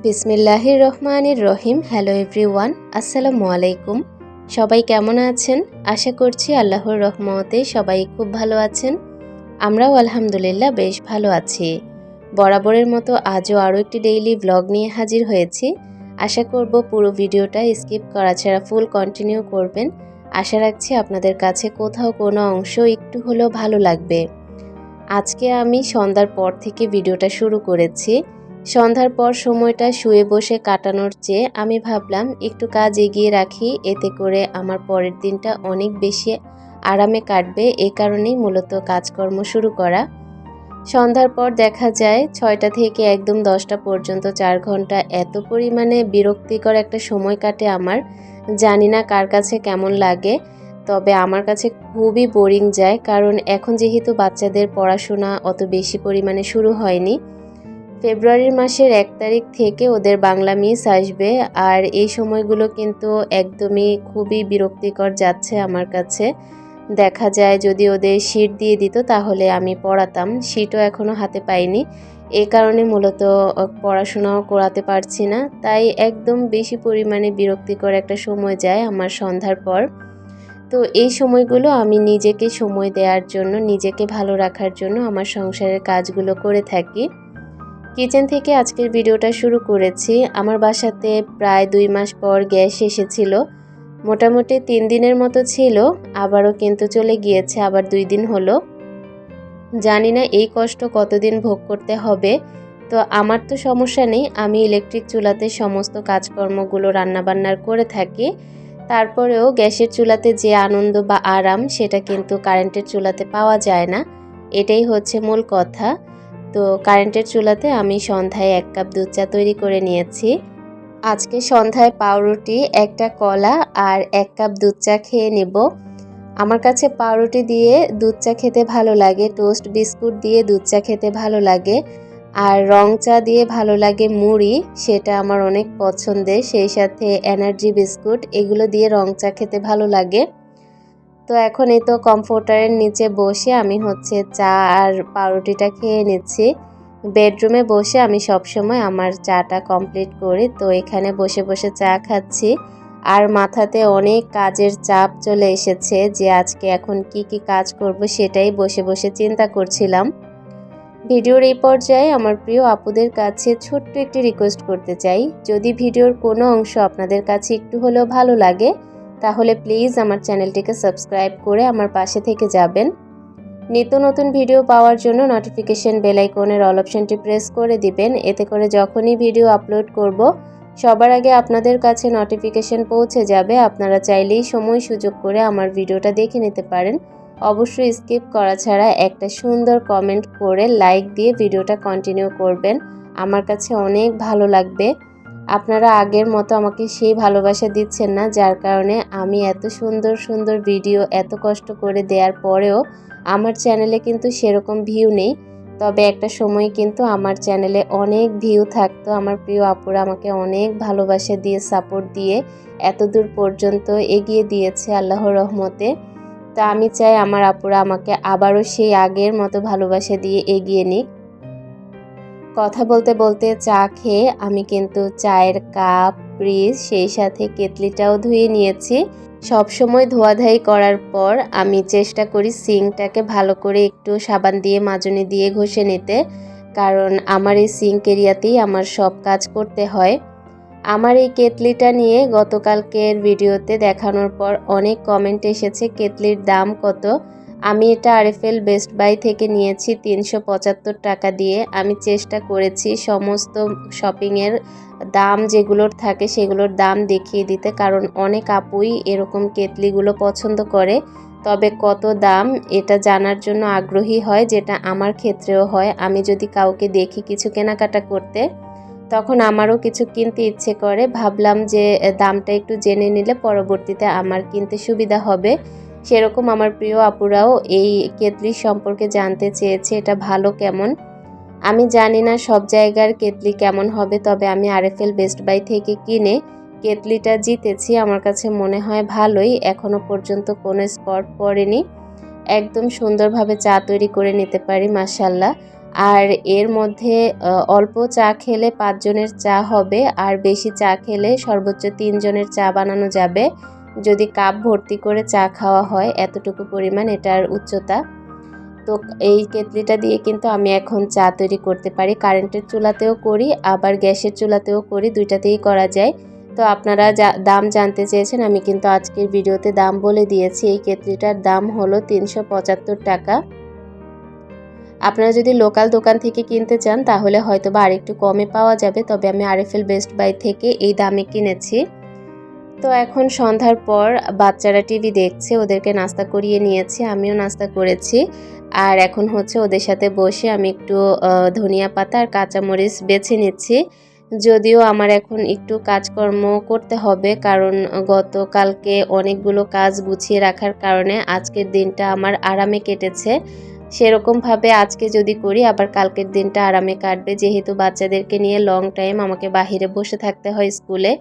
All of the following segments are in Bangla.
বিসমিল্লাহির রহমানির রহিম। হ্যালো এভরিওয়ান, আসসালামু আলাইকুম। সবাই কেমন আছেন? আশা করছি আল্লাহর রহমতে সবাই খুব ভালো আছেন। আমরাও আলহামদুলিল্লাহ বেশ ভালো আছি। বরাবরের মতো আজও আরও একটি ডেইলি ব্লগ নিয়ে হাজির হয়েছি। আশা করব পুরো ভিডিওটা স্কিপ করা ছাড়া ফুল কন্টিনিউ করবেন। আশা রাখছি আপনাদের কাছে কোথাও কোনো অংশ একটু হলেও ভালো লাগবে। আজকে আমি সন্ধ্যার পর থেকে ভিডিওটা শুরু করেছি। সন্ধ্যার পর সময়টা শুয়ে বসে কাটানোর চেয়ে আমি ভাবলাম একটু কাজ এগিয়ে রাখি, এতে করে আমার পরের দিনটা অনেক বেশি আরামে কাটবে। এই কারণেই মূলত কাজকর্ম শুরু করা। সন্ধ্যার পর দেখা যায় ৬টা থেকে একদম ১০টা পর্যন্ত ৪ ঘন্টা এত পরিমাণে বিরক্তিকর একটা সময় কাটে আমার। জানি না কার কাছে কেমন লাগে, তবে আমার কাছে খুবই বোরিং যায়। কারণ এখন যেহেতু বাচ্চাদের পড়াশোনা অত বেশি পরিমাণে শুরু হয়নি। ফেব্রুয়ারি মাসের ১ তারিখ থেকে ওদের বাংলা মিস আসবে, আর এই সময়গুলো কিন্তু একদমই খুবই বিরক্তিকর যাচ্ছে আমার কাছে। দেখা যায় যদি ওদের শিট দিয়ে দিত তাহলে আমি পড়াতাম, শিটও এখনও হাতে পাইনি। এই কারণে মূলত পড়াশোনাও করাতে পারছি না। তাই একদম বেশি পরিমাণে বিরক্তিকর একটা সময় যায় আমার সন্ধ্যার পর। তো এই সময়গুলো আমি নিজেকে সময় দেওয়ার জন্য, নিজেকে ভালো রাখার জন্য আমার সংসারের কাজগুলো করে থাকি। কিচেন থেকে আজকের ভিডিওটা শুরু করেছি। আমার বাসাতে প্রায় ২ মাস পর গ্যাস এসেছিল। মোটামুটি ৩ দিনের মতো ছিল, আবারও কিন্তু চলে গিয়েছে, আবার ২ দিন হলো। জানি না এই কষ্ট কতদিন ভোগ করতে হবে। তো আমার তো সমস্যা নেই, আমি ইলেকট্রিক চুলাতে সমস্ত কাজকর্মগুলো রান্নাবান্নার করে থাকি। তারপরেও গ্যাসের চুলাতে যে আনন্দ বা আরাম সেটা কিন্তু কারেন্টের চুলাতে পাওয়া যায় না। এটাই হচ্ছে মূল কথা। তো কারেন্টের চুলাতে আমি সন্ধ্যায় ১ কাপ দুধ চা তৈরি করে নিয়েছি। আজকে সন্ধ্যায় পাউরুটি, একটা কলা আর ১ কাপ দুধ চা খেয়ে নেব। আমার কাছে পাউরুটি দিয়ে দুধ চা খেতে ভালো লাগে, টোস্ট বিস্কুট দিয়ে দুধ চা খেতে ভালো লাগে, আর রং চা দিয়ে ভালো লাগে মুড়ি, সেটা আমার অনেক পছন্দের। সেই সাথে এনার্জি বিস্কুট, এগুলো দিয়ে রং চা খেতে ভালো লাগে। তো এখন এই তো কমফোর্টারের নিচে বসে আমি চা আর পাউরুটিটা খেয়ে নিচ্ছি। বেডরুমে বসে আমি সবসময় আমার চাটা কমপ্লিট করি। তো এখানে বসে বসে চা খাচ্ছি, আর মাথাতে অনেক কাজের চাপ চলে এসেছে যে আজকে এখন কি কি কাজ করব সেটাই বসে বসে চিন্তা করছিলাম। ভিডিওর এই পর্যায়ে আমার প্রিয় আপুদের কাছে ছোট্ট একটি রিকোয়েস্ট করতে চাই, যদি ভিডিওর কোনো অংশ আপনাদের কাছে একটু হলেও ভালো লাগে তাহলে প্লিজ আমার চ্যানেলটিকে সাবস্ক্রাইব করে আমার পাশে থেকে যাবেন। নিত্য নতুন ভিডিও পাওয়ার জন্য নোটিফিকেশন বেল আইকনের অল অপশনটি প্রেস করে দিবেন। এতে করে যখনই ভিডিও আপলোড করব সবার আগে আপনাদের কাছে নোটিফিকেশন পৌঁছে যাবে। আপনারা চাইলেই সময় সুযোগ করে আমার ভিডিওটা দেখে নিতে পারেন। অবশ্যই স্কিপ করা ছাড়া একটা সুন্দর কমেন্ট করে লাইক দিয়ে ভিডিওটা কন্টিনিউ করবেন, আমার কাছে অনেক ভালো লাগবে। আপনারা আগের মতো আমাকে সেই ভালোবাসা দিচ্ছেন না, যার কারণে আমি এত সুন্দর সুন্দর ভিডিও এত কষ্ট করে দেওয়ার পরেও আমার চ্যানেলে কিন্তু সেরকম ভিউ নেই। তবে একটা সময় কিন্তু আমার চ্যানেলে অনেক ভিউ থাকতো। আমার প্রিয় আপুরা আমাকে অনেক ভালোবাসা দিয়ে, সাপোর্ট দিয়ে এত দূর পর্যন্ত এগিয়ে দিয়েছে আল্লাহর রহমতে। তা আমি চাই আমার আপুরা আমাকে আবারও সেই আগের মতো ভালোবাসা দিয়ে এগিয়ে নিক। কথা বলতে বলতে চা খেয়ে আমি কিন্তু চায়ের কাপ, ফ্রিজ, সেই সাথে কেটলিটাও ধুয়ে নিয়েছি। সব সময় ধোয়াধাই করার পর আমি চেষ্টা করি সিঙ্কটাকে ভালো করে একটু সাবান দিয়ে, মাজনি দিয়ে ঘষে নিতে, কারণ আমার এই সিঙ্ক এরিয়াতেই আমার সব কাজ করতে হয়। আমার এই কেটলিটা নিয়ে গতকালকের ভিডিওতে দেখানোর পর অনেক কমেন্ট এসেছে কেটলির দাম কত। আমি এটা আরএফএল বেস্ট বাই থেকে নিয়েছি ৩৭৫ টাকা দিয়ে। আমি চেষ্টা করেছি সমস্ত শপিংয়ের দাম যেগুলোর থাকে সেগুলোর দাম দেখিয়ে দিতে, কারণ অনেক আপুই এরকম কেটলিগুলো পছন্দ করে, তবে কত দাম এটা জানার জন্য আগ্রহী হয়, যেটা আমার ক্ষেত্রেও হয়। আমি যদি কাউকে দেখি কিছু কেনাকাটা করতে, তখন আমারও কিছু কিনতে ইচ্ছে করে। ভাবলাম যে দামটা একটু জেনে নিলে পরবর্তীতে আমার কিনতে সুবিধা হবে। সেরকম আমার প্রিয় আপুরাও এই কেটলি সম্পর্কে জানতে চেয়েছে, এটা ভালো কেমন। আমি জানি না সব জায়গার কেটলি কেমন হবে, তবে আমি আরএফএল বেস্ট বাই থেকে কিনে কেটলিটা জিতেছি। আমার কাছে মনে হয় ভালোই, এখনো পর্যন্ত কোনো স্পট পড়েনি। একদম সুন্দরভাবে চা তৈরি করে নিতে পারি মাশাআল্লাহ। আর এর মধ্যে অল্প চা খেলে 5 জনের চা হবে, আর বেশি চা খেলে সর্বোচ্চ 3 জনের চা বানানো যাবে যদি কাপ ভর্তি করে চা খাওয়া হয়। এতটুকু পরিমাণ এটার উচ্চতা। তো এই কেতলিটা দিয়ে কিন্তু আমি এখন চা তৈরি করতে পারি। কারেন্টের চুলাতেও করি, আবার গ্যাসের চুলাতেও করি, দুইটাতেই করা যায়। তো আপনারা দাম জানতে চেয়েছেন, আমি কিন্তু আজকের ভিডিওতে দাম বলে দিয়েছি। এই কেতলিটার দাম হলো 375 টাকা। আপনারা যদি লোকাল দোকান থেকে কিনতে চান তাহলে হয়তোবা আরেকটু কমে পাওয়া যাবে, তবে আমি আরএফএল বেস্ট বাই থেকে এই দামে কিনেছি। তো এখন সন্ধ্যার পর বাচ্চারা টিভি দেখছে, ওদেরকে নাস্তা করিয়ে নিয়েছি, আমিও নাস্তা করেছি। আর এখন হচ্ছে ওদের সাথে বসে আমি একটু ধনিয়া পাতা আর কাঁচামরিচ বেছে নিচ্ছি। যদিও আমার এখন একটু কাজকর্ম করতে হবে, কারণ গতকালকে অনেকগুলো কাজ গুছিয়ে রাখার কারণে আজকের দিনটা আমার আরামে কেটেছে। সেরকমভাবে আজকে যদি করি আবার কালকের দিনটা আরামে কাটবে, যেহেতু বাচ্চাদেরকে নিয়ে লং টাইম আমাকে বাহিরে বসে থাকতে হয় স্কুলে।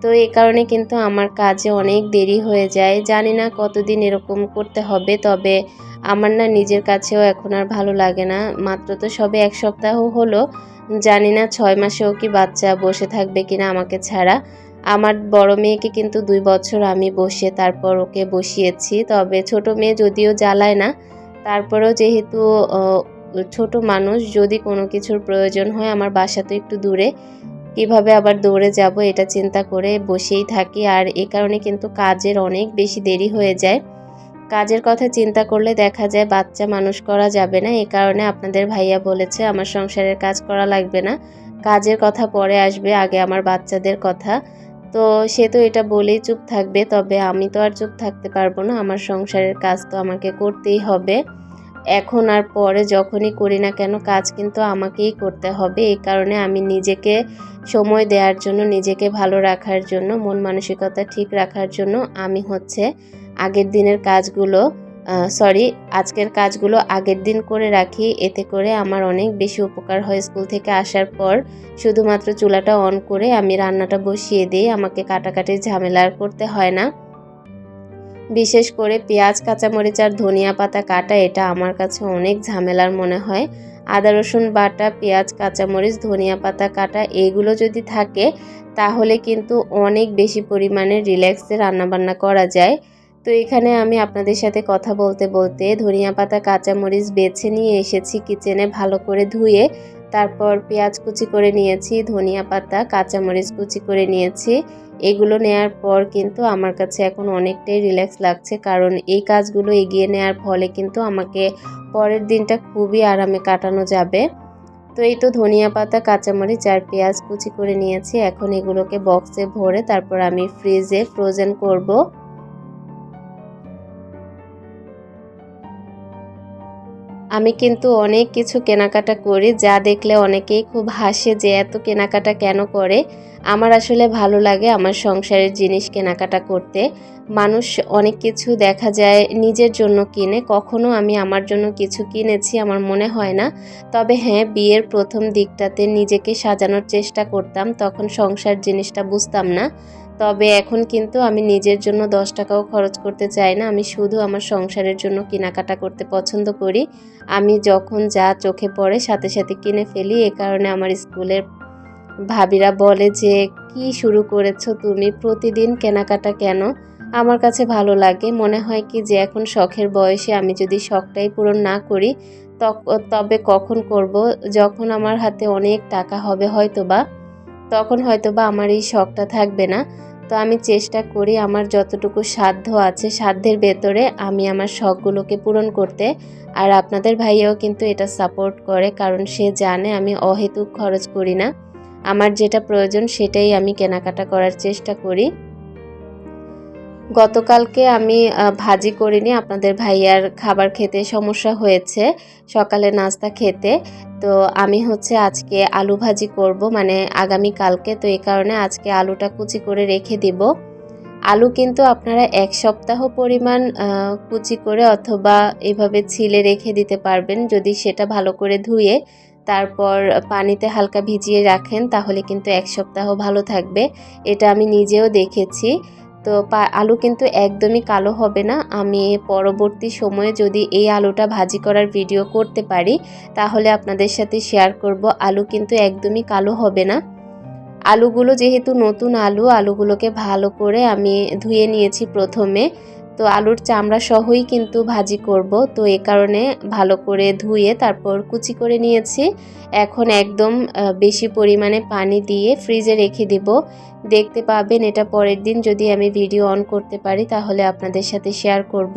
তো এই কারণে কিন্তু আমার কাজে অনেক দেরি হয়ে যায়। জানি না কতদিন এরকম করতে হবে, তবে আমার না নিজের কাছেও এখন আর ভালো লাগে না। মাত্র তো সবে 1 সপ্তাহ হলো, জানি না 6 মাসেও কি বাচ্চা বসে থাকবে কিনা আমাকে ছাড়া। আমার বড় মেয়েকে কিন্তু 2 বছর আমি বসিয়ে তারপর ওকে বসিয়েছি। তবে ছোট মেয়ে যদিও জ্বালায় না, তারপরেও যেহেতু ছোট মানুষ, যদি কোনো কিছুর প্রয়োজন হয়, আমার বাসা তো একটু দূরে, কিভাবে আবার দৌড়ে যাব এটা চিন্তা করে বসেই থাকি। আর এ কারণে কিন্তু কাজের অনেক বেশি দেরি হয়ে যায়। কাজের কথা চিন্তা করলে দেখা যায় বাচ্চা মানুষ করা যাবে না। এ কারণে আপনাদের ভাইয়া বলেছে আমার সংসারের কাজ করা লাগবে না, কাজের কথা পরে আসবে, আগে আমার বাচ্চাদের কথা। তো সে তো এটা বলেই চুপ থাকবে, তবে আমি তো আর চুপ থাকতে পারবো না। আমার সংসারের কাজ তো আমাকে করতেই হবে। এখন আর পরে যখনই করি না কেন কাজ কিন্তু আমাকেই করতে হবে। এই কারণে আমি নিজেকে সময় দেওয়ার জন্য, নিজেকে ভালো রাখার জন্য, মন মানসিকতা ঠিক রাখার জন্য আমি হচ্ছে আগের দিনের কাজগুলো আজকের কাজগুলো আগের দিন করে রাখি। এতে করে আমার অনেক বেশি উপকার হয়। স্কুল থেকে আসার পর শুধুমাত্র চুলাটা অন করে আমি রান্নাটা বসিয়ে দিই, আমাকে কাটাকাটির ঝামেলা আর করতে হয় না। বিশেষ করে পেঁয়াজ, কাঁচামরিচ আর ধনিয়া পাতা কাটা, এটা আমার কাছে অনেক ঝামেলার মনে হয়। আদা রসুন বাটা, পেঁয়াজ, কাঁচামরিচ, ধনিয়া পাতা কাটা এগুলো যদি থাকে তাহলে কিন্তু অনেক বেশি পরিমাণে রিল্যাক্সে রান্নাবান্না করা যায়। তো এখানে আমি আপনাদের সাথে কথা বলতে বলতে ধনিয়া পাতা, কাঁচামরিচ বেছে নিয়ে এসেছি কিচেনে, ভালো করে ধুয়ে। তারপর পেঁয়াজ কুচি করে নিয়েছি, ধনিয়া পাতা, কাঁচামরিচ কুচি করে নিয়েছি। এগুলো নেয়ার পর কিন্তু আমার কাছে এখন অনেকটাই রিল্যাক্স লাগছে, কারণ এই কাজগুলো এগিয়ে নেওয়ার ফলে কিন্তু আমাকে পরের দিনটা খুবই আরামে কাটানো যাবে। তো এই তো ধনিয়া পাতা, কাঁচামরিচ আর পেঁয়াজ কুচি করে নিয়েছি। এখন এগুলোকে বক্সে ভরে তারপর আমি ফ্রিজে ফ্রোজেন করব। আমি কিন্তু অনেক কিছু কেনাকাটা করি, যা দেখলে অনেকেই খুব হাসে যে এত কেনাকাটা কেন করে। আমার আসলে ভালো লাগে আমার সংসারের জিনিস কেনাকাটা করতে। মানুষ অনেক কিছু দেখা যায় নিজের জন্য কিনে, কখনো আমি আমার জন্য কিছু কিনেছি আমার মনে হয় না। তবে হ্যাঁ, বিয়ের প্রথম দিকটাতে নিজেকে সাজানোর চেষ্টা করতাম, তখন সংসার জিনিসটা বুঝতাম না। তবে এখন কিন্তু আমি নিজের জন্য 10 টাকাও খরচ করতে চাই না, আমি শুধু আমার সংসারের জন্য কেনাকাটা করতে পছন্দ করি। আমি যখন যা চোখে পড়ে সাথে সাথে কিনে ফেলি। এ কারণে আমার স্কুলের ভাবিরা বলে যে, "কি শুরু করেছো তুমি? প্রতিদিন কেনাকাটা কেন?" আমার কাছে ভালো লাগে। মনে হয় কি যে এখন শখের বয়সে আমি যদি শখটাই পূরণ না করি তবে কখন করব? যখন আমার হাতে অনেক টাকা হবে হয়তোবা, তখন হয়তোবা আমার এই শখটা থাকবে না। তো আমি চেষ্টা করি আমার যতটুকু সাধ্য আছে, সাধ্যের ভেতরে আমি আমার শখগুলোকে পূরণ করতে। আর আপনাদের ভাইয়াও কিন্তু এটা সাপোর্ট করে, কারণ সে জানে আমি অহেতুক খরচ করি না। আমার যেটা প্রয়োজন সেটাই আমি কেনাকাটা করার চেষ্টা করি। গতকালকে আমি ভাজি করিনি, আপনাদের ভাইয়ার খাবার খেতে সমস্যা হয়েছে, সকালে নাস্তা খেতে। তো আমি হচ্ছে আজকে আলু ভাজি করব, মানে আগামী কালকে। তো এই কারণে আজকে আলুটা কুচি করে রেখে দিব। আলু কিন্তু আপনারা 1 সপ্তাহ পরিমাণ কুচি করে অথবা এভাবে ছিলে রেখে দিতে পারবেন, যদি সেটা ভালো করে ধুয়ে তারপর পানিতে হালকা ভিজিয়ে রাখেন, তাহলে কিন্তু 1 সপ্তাহ ভালো থাকবে। এটা আমি নিজেও দেখেছি। তো আলু কিন্তু একদমই কালো হবে না। আমি পরবর্তী সময়ে যদি এই আলুটা ভাজি করার ভিডিও করতে পারি তাহলে আপনাদের সাথে শেয়ার করব। আলু কিন্তু একদমই কালো হবে না। আলুগুলো যেহেতু নতুন আলুগুলোকে ভালো করে আমি ধুয়ে নিয়েছি প্রথমে। তো আলুর চামড়া সহই কিন্তু ভাজি করব, তো এ কারণে ভালো করে ধুয়ে তারপর কুচি করে নিয়েছি। এখন একদম বেশি পরিমাণে পানি দিয়ে ফ্রিজে রেখে দিব। দেখতে পাবেন এটা পরের দিন যদি আমি ভিডিও অন করতে পারি তাহলে আপনাদের সাথে শেয়ার করব।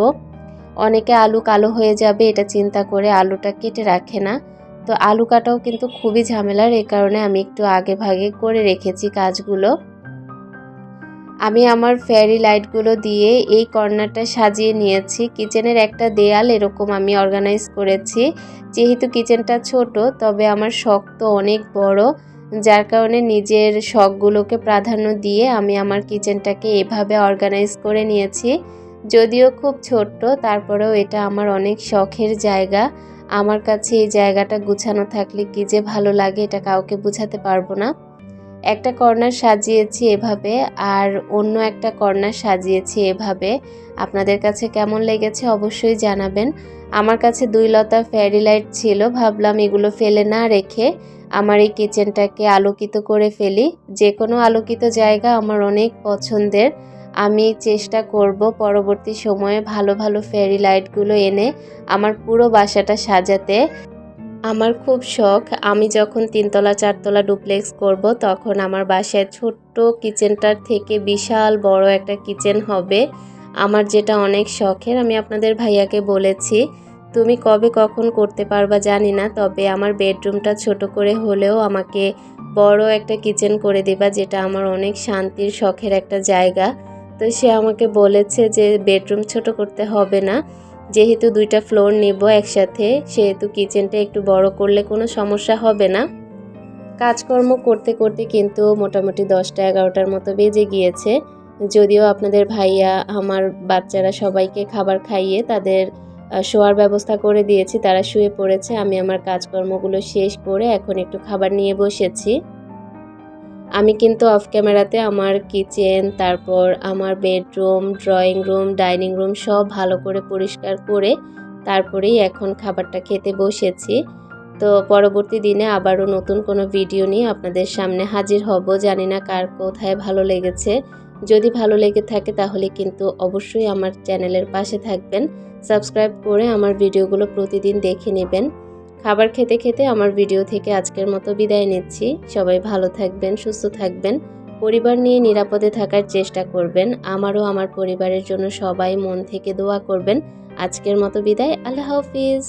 অনেকে আলু কালো হয়ে যাবে এটা চিন্তা করে আলুটা কেটে রাখে না। তো আলু কাটাও কিন্তু খুবই ঝামেলার, এই কারণে আমি একটু আগে ভাগে করে রেখেছি কাজগুলো। আমি আমার ফেয়ারি লাইটগুলো দিয়ে এই কর্নারটা সাজিয়ে নিয়েছি। কিচেনের একটা দেয়াল এরকম আমি অর্গানাইজ করেছি। যেহেতু কিচেনটা ছোট তবে আমার শখ তো অনেক বড়, যার কারণে নিজের শখগুলোকে প্রাধান্য দিয়ে আমি আমার কিচেনটাকে এভাবে অর্গানাইজ করে নিয়েছি। যদিও খুব ছোট্ট তারপরেও এটা আমার অনেক শখের জায়গা। আমার কাছে এই জায়গাটা গুছানো থাকলে কি যে ভালো লাগে এটা কাউকে বোঝাতে পারবো না। একটা কর্নার সাজিয়েছি এভাবে আর অন্য একটা কর্নার সাজিয়েছি এভাবে। আপনাদের কাছে কেমন লেগেছে অবশ্যই জানাবেন। আমার কাছে 2 লতা ফেয়ারি লাইট ছিল, ভাবলাম এগুলো ফেলে না রেখে আমার এই কিচেনটাকে আলোকিত করে ফেলি। যে কোনো আলোকিত জায়গা আমার অনেক পছন্দের। আমি চেষ্টা করব পরবর্তী সময়ে ভালো ভালো ফেয়ারি লাইটগুলো এনে আমার পুরো বাসাটা সাজাতে। আমার খুব শখ আমি যখন 3 তলা 4 তলা ডুপ্লেক্স করব তখন আমার বাসায় ছোট্ট কিচেনটার থেকে বিশাল বড় একটা কিচেন হবে। আমার যেটা অনেক শখের। আমি আপনাদের ভাইয়াকে বলেছি তুমি কবে কখন করতে পারবা জানি না, তবে আমার বেডরুমটা ছোট করে হলেও আমাকে বড় একটা কিচেন করে দিবা, যেটা আমার অনেক শান্তির শখের একটা জায়গা। তো সে আমাকে বলেছে যে বেডরুম ছোট করতে হবে না, যেহেতু 2টা ফ্লোর নিব একসাথে সেহেতু কিচেনটা একটু বড় করলে কোনো সমস্যা হবে না। কাজকর্ম করতে করতে কিন্তু মোটামুটি 10টা 11টার মতো বেজে গিয়েছে। যদিও আপনাদের ভাইয়া আমার বাচ্চারা সবাইকে খাবার খাইয়ে তাদের শোয়ার ব্যবস্থা করে দিয়েছি, তারা শুয়ে পড়েছে। আমি আমার কাজকর্মগুলো শেষ করে এখন একটু খাবার নিয়ে বসেছি। আমি কিন্তু অফ ক্যামেরাতে আমার কিচেন, তারপর আমার bedroom, drawing room, dining room সব ভালো করে পরিষ্কার করে তারপরেই এখন খাবারটা খেতে বসেছি। তো পরবর্তী দিনে আবারও নতুন কোনো ভিডিও নিয়ে আপনাদের সামনে হাজির হব। জানি না কার কোথায় ভালো লেগেছে। যদি ভালো লেগে থাকে তাহলে কিন্তু অবশ্যই আমার চ্যানেলের পাশে থাকবেন। সাবস্ক্রাইব করে আমার ভিডিওগুলো প্রতিদিন দেখে নেবেন। খাবার খেতে খেতে আমার ভিডিও থেকে আজকের মতো বিদায় নিচ্ছি। সবাই ভালো থাকবেন, সুস্থ থাকবেন, পরিবার নিয়ে নিরাপদে থাকার চেষ্টা করবেন। আমারও আমার পরিবারের জন্য সবাই মন থেকে দোয়া করবেন। আজকের মতো বিদায়। আল্লাহ হাফিজ।